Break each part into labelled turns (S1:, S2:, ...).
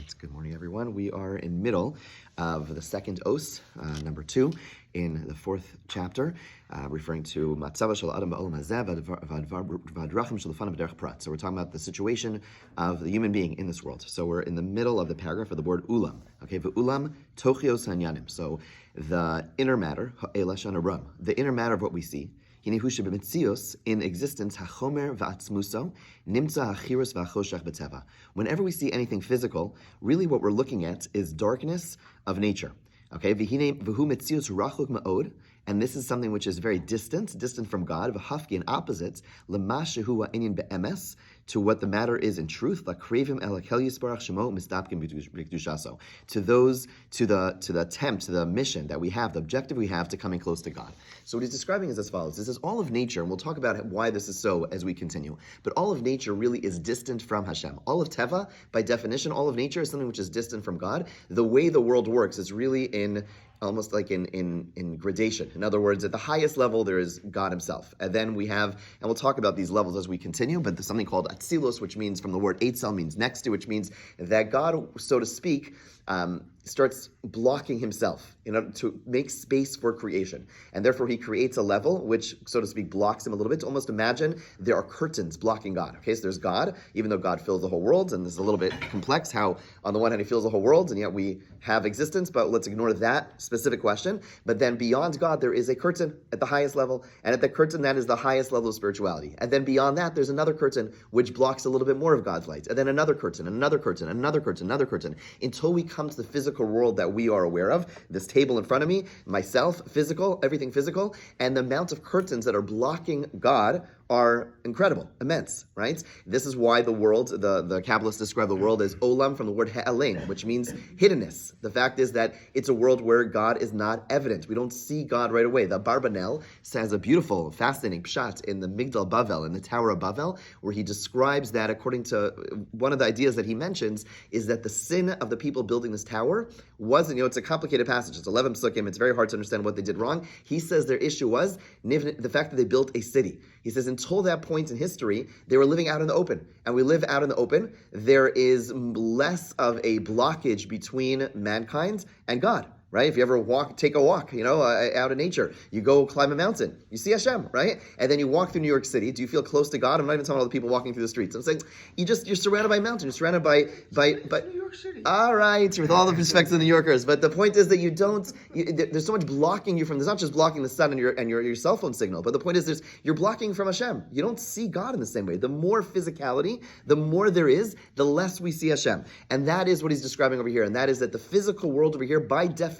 S1: right, good morning, everyone. We are in middle of the second os, number 2, in the 4th chapter, referring to Matzava Shel Adam Ba'olam Hazeh V'Adrachim Shel Lefanav Derech Prat. So we're talking about the situation of the human being in this world. So we're in the middle of the paragraph of the word ulam. Okay, V'ulam Tochios Hanyanim. So the inner matter, Ha'eleshan Aram, the inner matter of what we see. In existence, hachomer va'atzmuso, nimtza hachirus va'choshech b'teva. Whenever we see anything physical, really what we're looking at is darkness of nature. Okay, v'hu metzius rachuk ma'od, and this is something which is very distant from God. V'hafki, and opposites, lema shehu ha'inyan be'emes, to what the matter is in truth, la krevim el hakel yisbarach shemo mistapkim b'kedushaso, to the attempt, to the mission that we have, the objective we have to coming close to God. So what he's describing is as follows. This is all of nature, and we'll talk about why this is so as we continue. But all of nature really is distant from Hashem. All of Teva, by definition, all of nature is something which is distant from God. The way the world works is really in almost like in gradation. In other words, at the highest level, there is God himself. And then we have, and we'll talk about these levels as we continue, but there's something called Atzilos, which means from the word Eitzel, means next to, which means that God, so to speak, starts blocking himself in order to make space for creation. And therefore he creates a level which, so to speak, blocks him a little bit. To almost imagine there are curtains blocking God. Okay, so there's God, even though God fills the whole world, and this is a little bit complex how on the one hand he fills the whole world, and yet we have existence, but let's ignore that specific question. But then beyond God, there is a curtain at the highest level, and at the curtain, that is the highest level of spirituality. And then beyond that, there's another curtain which blocks a little bit more of God's light, and then another curtain, another curtain, another curtain, another curtain, until we come to the physical world that we are aware of, this table in front of me, myself, physical, everything physical, and the amount of curtains that are blocking God are incredible, immense, right? This is why the world, the Kabbalists describe the world as olam from the word ha'alein, which means hiddenness. The fact is that it's a world where God is not evident. We don't see God right away. The Barbanel says a beautiful, fascinating pshat in the Migdal Bavel, in the Tower of Bavel, where he describes that according to one of the ideas that he mentions is that the sin of the people building this tower wasn't, it's a complicated passage. It's 11 psukim. It's very hard to understand what they did wrong. He says their issue was the fact that they built a city. He says until that point in history, they were living out in the open. And we live out in the open. There is less of a blockage between mankind and God. Right? If you ever take a walk, out in nature, you go climb a mountain, you see Hashem, right? And then you walk through New York City. Do you feel close to God? I'm not even talking about the people walking through the streets. I'm saying you're surrounded by mountains. You're surrounded by
S2: New York City.
S1: All right, with all the respect to the New Yorkers, but the point is that there's so much blocking you from. There's not just blocking the sun and your cell phone signal, but the point is you're blocking from Hashem. You don't see God in the same way. The more physicality, the more there is, the less we see Hashem, and that is what he's describing over here. And that is that the physical world over here, by definition,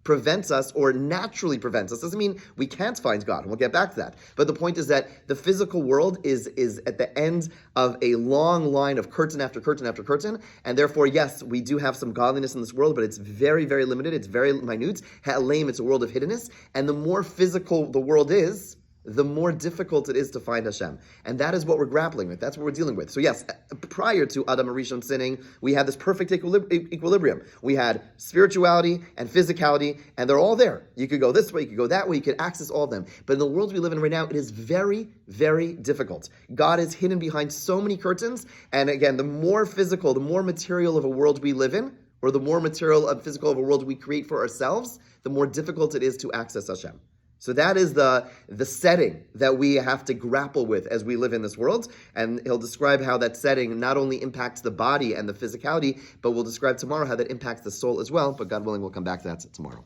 S1: prevents us or naturally prevents us. Doesn't mean we can't find God, and we'll get back to that. But the point is that the physical world is at the end of a long line of curtain after curtain after curtain, and therefore, yes, we do have some godliness in this world, but it's very, very limited. It's very minute. Ha'aleim, it's a world of hiddenness, and the more physical the world is, the more difficult it is to find Hashem. And that is what we're grappling with. That's what we're dealing with. So yes, prior to Adam Arishon sinning, we had this perfect equilibrium. We had spirituality and physicality, and they're all there. You could go this way, you could go that way, you could access all of them. But in the world we live in right now, it is very, very difficult. God is hidden behind so many curtains, and again, the more physical, the more material of a world we live in, or the more material and physical of a world we create for ourselves, the more difficult it is to access Hashem. So that is the setting that we have to grapple with as we live in this world. And he'll describe how that setting not only impacts the body and the physicality, but we'll describe tomorrow how that impacts the soul as well. But God willing, we'll come back to that tomorrow.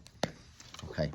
S1: Okay.